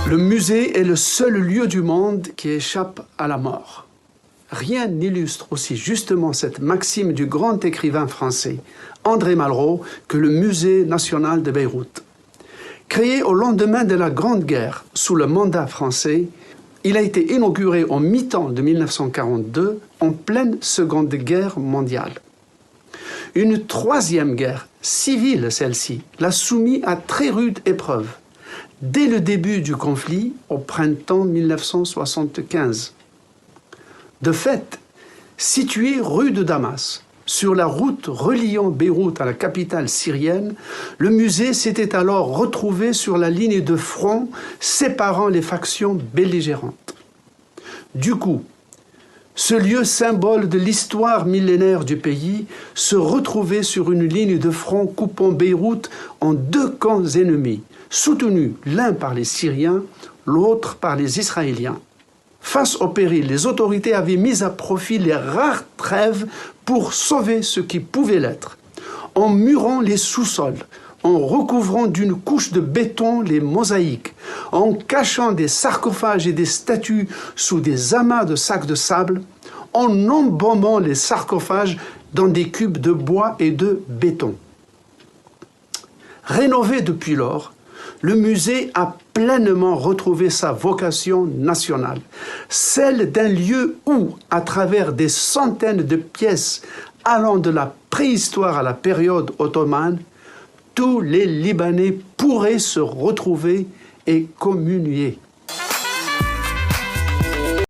Le musée est le seul lieu du monde qui échappe à la mort. Rien n'illustre aussi justement cette maxime du grand écrivain français, André Malraux, que le Musée national de Beyrouth. Créé au lendemain de la Grande Guerre, sous le mandat français, il a été inauguré en mi-temps de 1942, en pleine Seconde Guerre mondiale. Une troisième guerre, civile celle-ci, l'a soumis à très rude épreuve, dès le début du conflit, au printemps 1975. De fait, situé rue de Damas, sur la route reliant Beyrouth à la capitale syrienne, le musée s'était alors retrouvé sur la ligne de front séparant les factions belligérantes. Du coup, ce lieu symbole de l'histoire millénaire du pays se retrouvait sur une ligne de front coupant Beyrouth en deux camps ennemis, soutenus l'un par les Syriens, l'autre par les Israéliens. Face au péril, les autorités avaient mis à profit les rares trêves pour sauver ce qui pouvait l'être, en murant les sous-sols, en recouvrant d'une couche de béton les mosaïques, en cachant des sarcophages et des statues sous des amas de sacs de sable, en embaumant les sarcophages dans des cubes de bois et de béton. Rénové depuis lors, le musée a pleinement retrouvé sa vocation nationale, celle d'un lieu où, à travers des centaines de pièces allant de la préhistoire à la période ottomane, tous les Libanais pourraient se retrouver et communier.